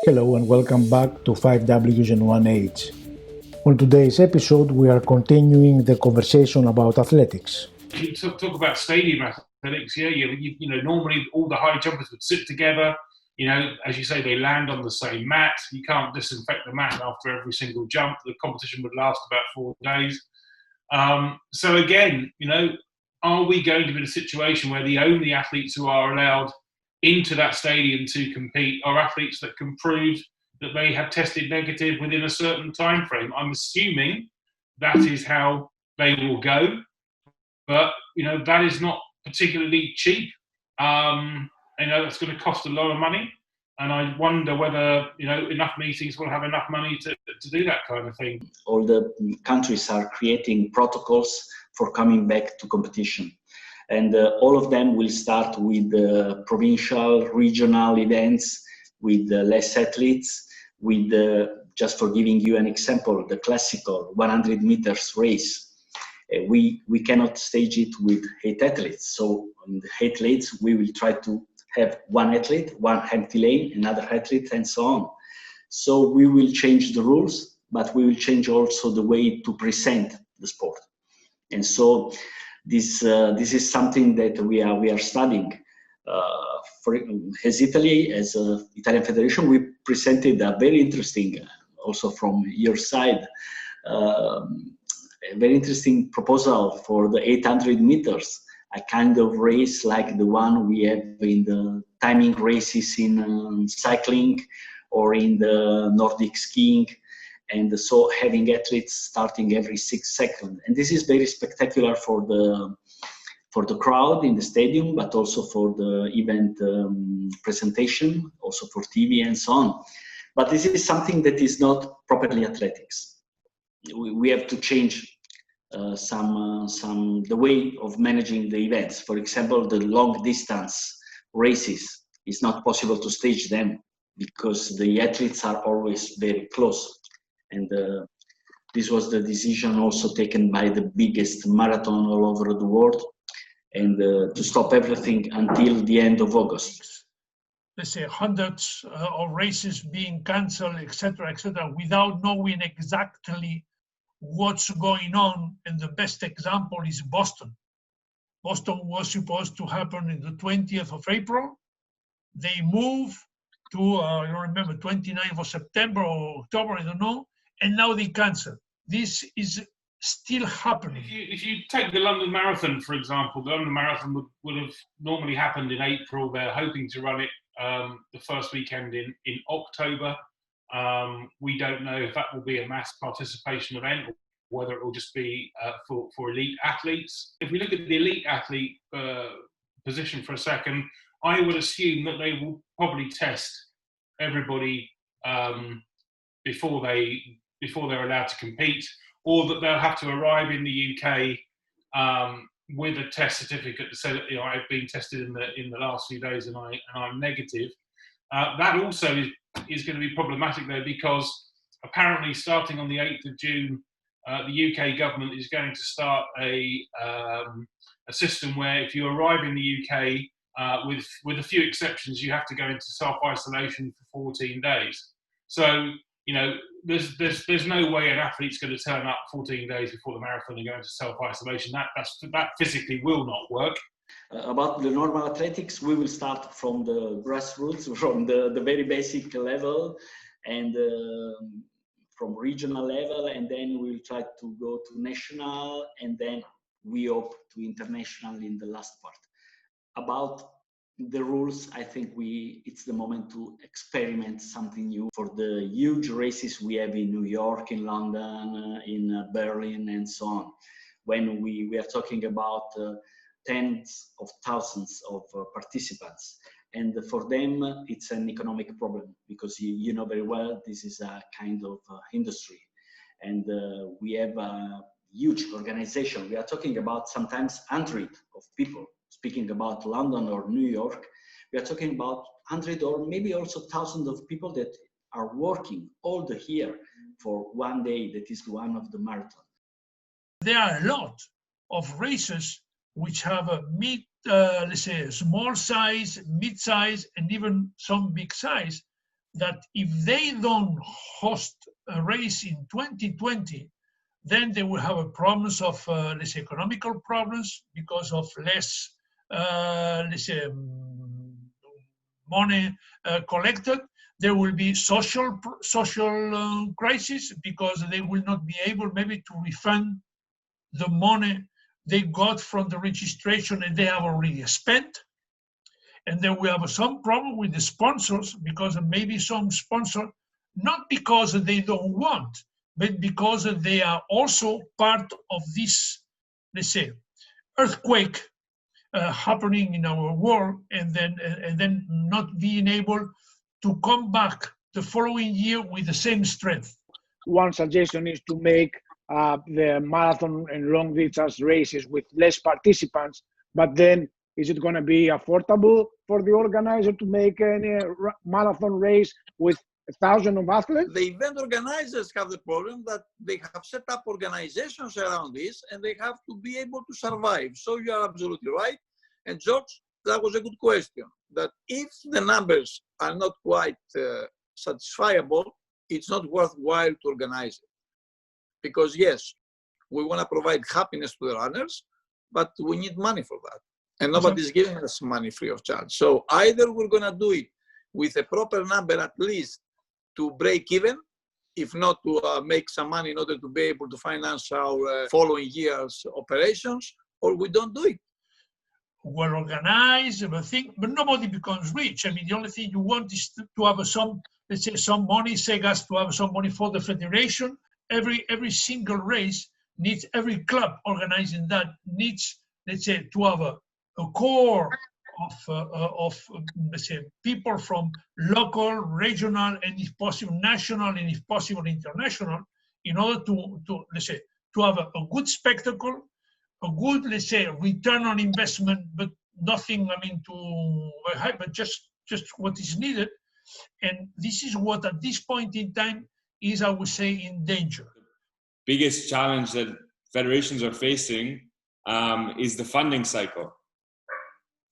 Hello and welcome back to 5Ws and 1H. On today's episode, we are continuing the conversation about athletics. You talk about stadium athletics, yeah. You know, normally all the high jumpers would sit together. You know, as you say, they land on the same mat. You can't disinfect the mat after every single jump. The competition would last about 4 days. So again, you know, are we going to be in a situation where the only athletes who are allowed into that stadium to compete are athletes that can prove that they have tested negative within a certain time frame? I'm assuming that is how they will go, but you know, that is not particularly cheap. You know, that's going to cost a lot of money, and I wonder whether, you know, enough meetings will have enough money to do that kind of thing. All the countries are creating protocols for coming back to competition. And all of them will start with provincial, regional events, with less athletes, with, just for giving you an example, the classical 100 meters race. We cannot stage it with 8 athletes. So on the 8 athletes, we will try to have 1 athlete, 1 empty lane, another athlete, and so on. So we will change the rules, but we will change also the way to present the sport. And so this is something that we are studying. As Italy, as an Italian federation, we presented a very interesting, also from your side, a very interesting proposal for the 800 meters, a kind of race like the one we have in the timing races in cycling or in the Nordic skiing. And so having athletes starting every 6 seconds. And this is very spectacular for the crowd in the stadium, but also for the event presentation, also for TV and so on. But this is something that is not properly athletics. We have to change the way of managing the events. For example, the long distance races, it's not possible to stage them because the athletes are always very close. And this was the decision also taken by the biggest marathon all over the world, and to stop everything until the end of August. Let's say hundreds of races being cancelled, etc., without knowing exactly what's going on. And the best example is Boston. Boston was supposed to happen in the 20th of April. They moved to, I don't remember, 29th of September or October, I don't know. And now they cancel. This is still happening. If you take the London Marathon, for example, the London Marathon would have normally happened in April. They're hoping to run it the first weekend in October. We don't know if that will be a mass participation event or whether it will just be for elite athletes. If we look at the elite athlete position for a second, I would assume that they will probably test everybody before they're allowed to compete, or that they'll have to arrive in the UK with a test certificate to say that, you know, I've been tested in the last few days and I'm negative. That also is going to be problematic though, because apparently starting on the 8th of June, the UK government is going to start a system where if you arrive in the UK, with a few exceptions, you have to go into self-isolation for 14 days. So, you know, there's no way an athlete's going to turn up 14 days before the marathon and go into self-isolation. That physically will not work. About the normal athletics, we will start from the grassroots, from the very basic level, and from regional level, and then we'll try to go to national, and then we hope to international in the last part. About the rules, I think it's the moment to experiment something new for the huge races we have in New York, in London, in Berlin, and so on. When we are talking about tens of thousands of participants, and for them it's an economic problem, because you know very well this is a kind of industry, and we have a huge organization. We are talking about sometimes 100 of people. Speaking about London or New York, we are talking about 100 or maybe also thousands of people that are working all the year for one day that is one of the marathon. There are a lot of races which have a mid let's say, small size, mid-size, and even some big size, that if they don't host a race in 2020, then they will have a problems of, let's say, economical problems because of less, let's say, money collected. There will be social crisis because they will not be able maybe to refund the money they got from the registration and they have already spent. And then we have some problem with the sponsors because maybe some sponsor, not because they don't want, but because they are also part of this, let's say, earthquake happening in our world, and then not being able to come back the following year with the same strength. One suggestion is to make the marathon and long distance races with less participants, but then is it going to be affordable for the organizer to make a marathon race with 1,000 of athletes? The event organizers have the problem that they have set up organizations around this and they have to be able to survive. So you are absolutely right. And George, that was a good question, that if the numbers are not quite satisfiable, it's not worthwhile to organize it. Because yes, we want to provide happiness to the runners, but we need money for that. And nobody's giving us money free of charge. So either we're going to do it with a proper number at least to break even, if not to make some money in order to be able to finance our following year's operations, or we don't do it. Well organized, everything, but nobody becomes rich. I mean, the only thing you want is to have some, let's say, some money, SEGAS, to have some money for the federation. Every single race needs, every club organizing that needs, let's say, to have a core of let's say, people from local, regional, and if possible national, and if possible international, in order to let's say, to have a good spectacle, a good, let's say, return on investment, but nothing, I mean, too high, but just what is needed. And this is what at this point in time is, I would say, in danger. The biggest challenge that federations are facing is the funding cycle.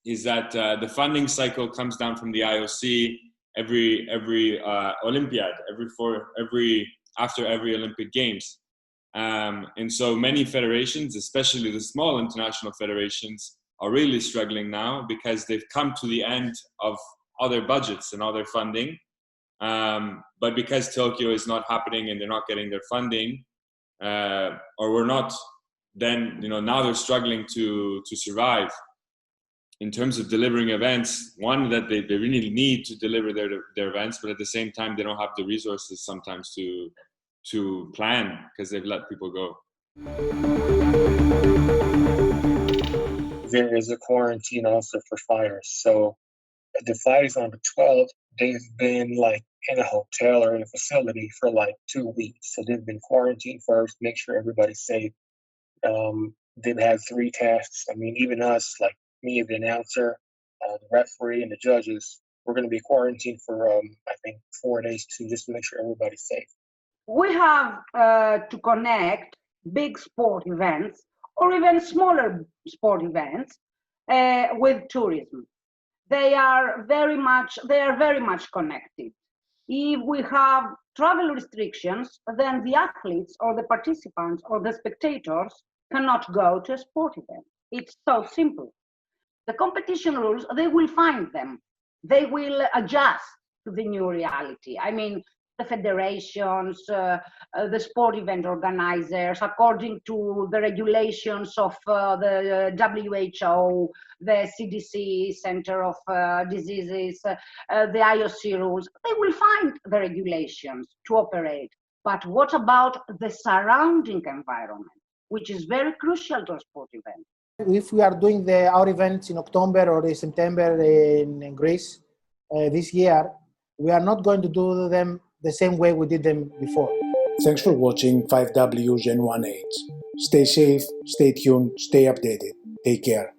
Is that the funding cycle comes down from the IOC every Olympiad, after every Olympic Games. And so many federations, especially the small international federations, are really struggling now because they've come to the end of all their budgets and all their funding. But because Tokyo is not happening and they're not getting their funding, or we're not, then, now they're struggling to survive. In terms of delivering events, one, that they really need to deliver their events, but at the same time, they don't have the resources sometimes to plan because they've let people go. There is a quarantine also for fighters. So the fighters on the 12th, they've been like in a hotel or in a facility for like 2 weeks. So they've been quarantined first, make sure everybody's safe. They've had 3 tests. I mean, even us, like me, the announcer, the referee, and the judges, we're going to be quarantined for, I think, 4 days too, just to make sure everybody's safe. We have to connect big sport events or even smaller sport events with tourism. They are very much connected. If we have travel restrictions, then the athletes or the participants or the spectators cannot go to a sport event. It's so simple. The competition rules, they will find them. They will adjust to the new reality. I mean, the federations, the sport event organizers, according to the regulations of the WHO, the CDC, Center of Diseases, the IOC rules, they will find the regulations to operate. But what about the surrounding environment, which is very crucial to a sport event? If we are doing our events in October or in September in Greece this year, we are not going to do them the same way we did them before. Thanks for watching 5W Gen 1H. Stay safe, stay tuned, stay updated. Take care.